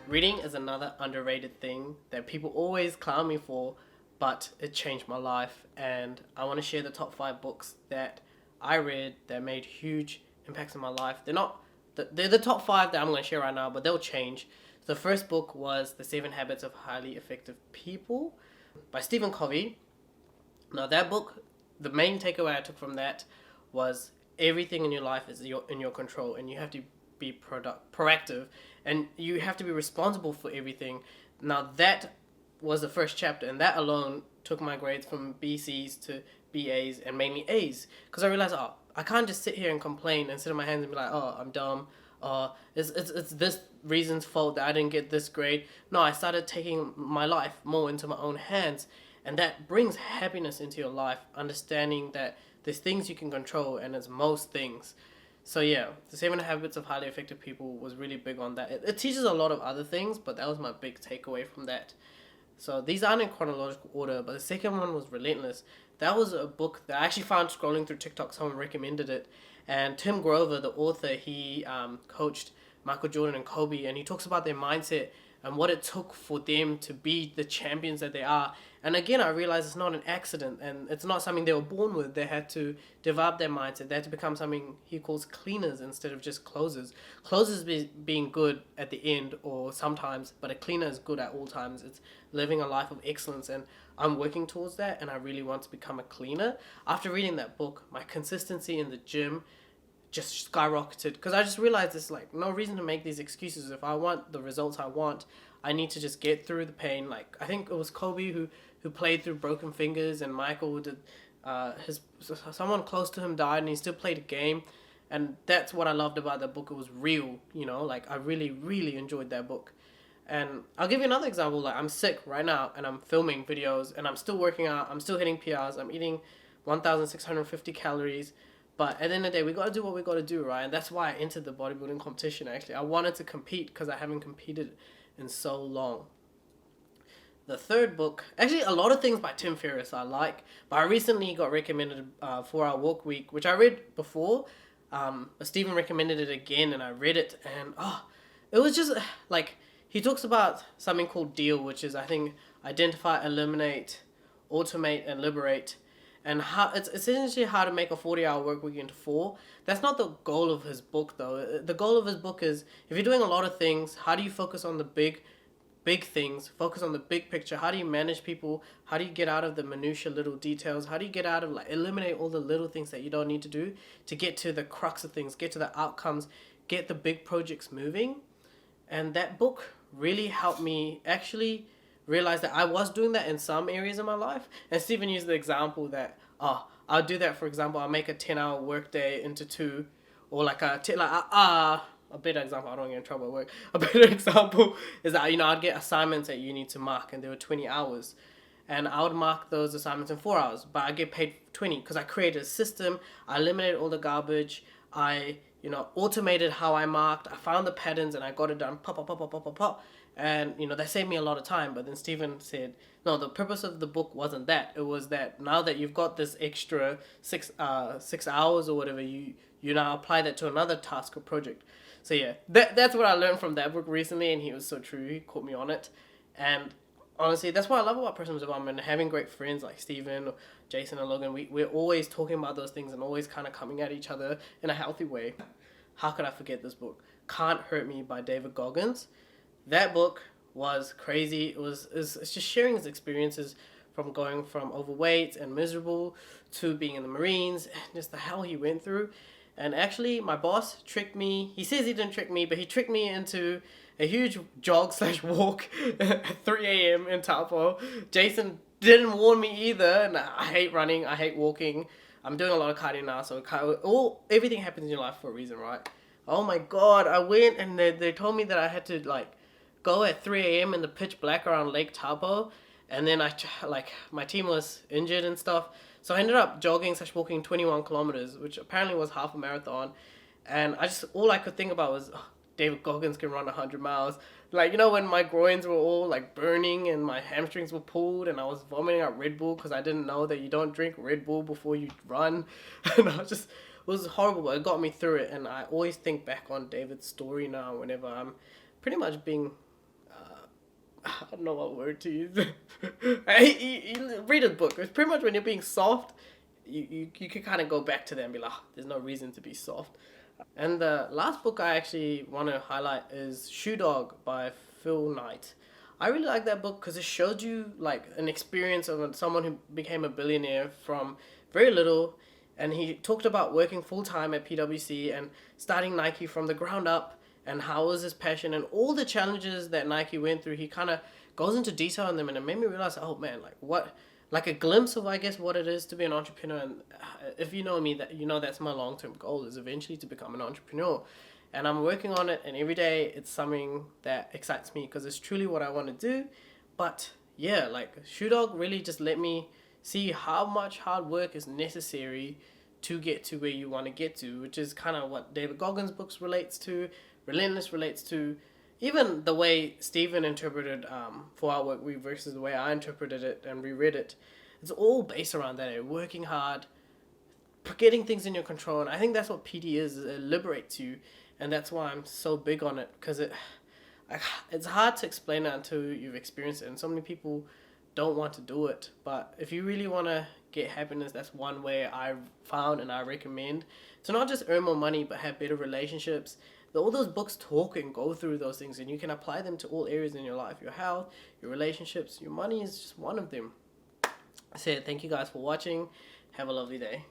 Reading is another underrated thing that people always clown me for, but it changed my life. And I want to share the top 5 books that I read that made huge impacts in my life. They're the top 5 that I'm going to share right now, but they'll change. The first book was The 7 Habits of Highly Effective People by Stephen Covey. Now that book, the main takeaway I took from that was everything in your life is in your control, and you have to be proactive, and you have to be responsible for everything. Now that was the first chapter, and that alone took my grades from BCs to BAs and mainly A's, because I realized, I can't just sit here and complain and sit on my hands and be like, I'm dumb. It's this reason's fault that I didn't get this grade. No, I started taking my life more into my own hands, and that brings happiness into your life, understanding that there's things you can control, and it's most things. So yeah, The 7 Habits of Highly Effective People was really big on that. It teaches a lot of other things, but that was my big takeaway from that. So these aren't in chronological order, but the second one was Relentless. That was a book that I actually found scrolling through TikTok. Someone recommended it. And Tim Grover, the author, he coached Michael Jordan and Kobe, and he talks about their mindset and what it took for them to be the champions that they are. And again, I realized it's not an accident, and it's not something they were born with. They had to develop their mindset. They had to become something he calls cleaners instead of just closers. Closers being good at the end or sometimes, but a cleaner is good at all times. It's living a life of excellence, and I'm working towards that, and I really want to become a cleaner. After reading that book, my consistency in the gym just skyrocketed, because I just realized there's like no reason to make these excuses. If I want the results I want, I need to just get through the pain. Like, I think it was Kobe who played through broken fingers, and Michael did someone close to him died and he still played a game. And that's what I loved about that book. It was real, like I really enjoyed that book. And I'll give you another example. Like, I'm sick right now and I'm filming videos and I'm still working out, I'm still hitting PRs, I'm eating 1,650 calories. But at the end of the day, we got to do what we got to do, right? And that's why I entered the bodybuilding competition, actually. I wanted to compete because I haven't competed in so long. The third book, actually a lot of things by Tim Ferris I like, but I recently got recommended 4-Hour Work Week, which I read before, but Stephen recommended it again, and I read it, and it was just like, he talks about something called DEAL, which is, I think, identify, eliminate, automate, and liberate. And how it's essentially how to make a 40-hour work week into 4. That's not the goal of his book, though. The goal of his book is, if you're doing a lot of things, how do you focus on the big things, focus on the big picture? How do you manage people? How do you get out of the minutiae little details? How do you get out of, eliminate all the little things that you don't need to do to get to the crux of things, get to the outcomes, get the big projects moving? And that book really helped me actually realize that I was doing that in some areas of my life. And Stephen used the example that, I'll do that, for example, I'll make a 10-hour work day into 2, or like a better example, I don't get in trouble at work. A better example is that, I'd get assignments that you need to mark, and there were 20 hours. And I would mark those assignments in 4 hours, but I get paid 20 because I created a system, I eliminated all the garbage, I, automated how I marked, I found the patterns, and I got it done, pop. And, that saved me a lot of time. But then Stephen said, no, the purpose of the book wasn't that. It was that now that you've got this extra 6 hours or whatever, you now apply that to another task or project. So yeah, that's what I learned from that book recently, and he was so true. He caught me on it. And honestly, that's what I love about personal development, and having great friends like Stephen, or Jason, and Logan. We're always talking about those things and always kind of coming at each other in a healthy way. How could I forget this book? Can't Hurt Me by David Goggins. That book was crazy. It's just sharing his experiences from going from overweight and miserable to being in the Marines, and just the hell he went through. And actually, my boss tricked me. He says he didn't trick me, but he tricked me into a huge jog/walk at 3 a.m. in Taupo. Jason didn't warn me either, and I hate running, I hate walking. I'm doing a lot of cardio now, so everything happens in your life for a reason, right? Oh my God, I went and they told me that I had to go at 3 a.m. in the pitch black around Lake Taupo, and then my team was injured and stuff, so I ended up jogging/walking 21 kilometers, which apparently was half a marathon. And all I could think about was, David Goggins can run 100 miles. When my groins were all burning and my hamstrings were pulled and I was vomiting out Red Bull because I didn't know that you don't drink Red Bull before you run. And it was horrible, but it got me through it. And I always think back on David's story now whenever I'm pretty much being I don't know what word to use. You read a book. It's pretty much when you're being soft, you can kind of go back to them and be like, "Oh, there's no reason to be soft." And the last book I actually want to highlight is Shoe Dog by Phil Knight. I really like that book because it showed you like an experience of someone who became a billionaire from very little, and he talked about working full time at PwC and starting Nike from the ground up, and how was his passion and all the challenges that Nike went through. He kind of goes into detail on them, and it made me realize, oh man, like what, like a glimpse of I guess what it is to be an entrepreneur. And if you know me, that you know that's my long term goal is eventually to become an entrepreneur, and I'm working on it. And every day it's something that excites me because it's truly what I want to do. But yeah, like Shoe Dog really just let me see how much hard work is necessary to get to where you want to get to, which is kind of what David Goggins' books relates to, Relentless relates to, even the way Stephen interpreted 4 Hour Work Week versus the way I interpreted it and reread it. It's all based around that, working hard, getting things in your control. And I think that's what PD is. It liberates you. And that's why I'm so big on it, because it's hard to explain it until you've experienced it. And so many people don't want to do it. But if you really want to get happiness, that's one way I found and I recommend. To not just earn more money, but have better relationships. All those books talk and go through those things, and you can apply them to all areas in your life. Your health, your relationships, your money is just one of them. I said thank you guys for watching. Have a lovely day.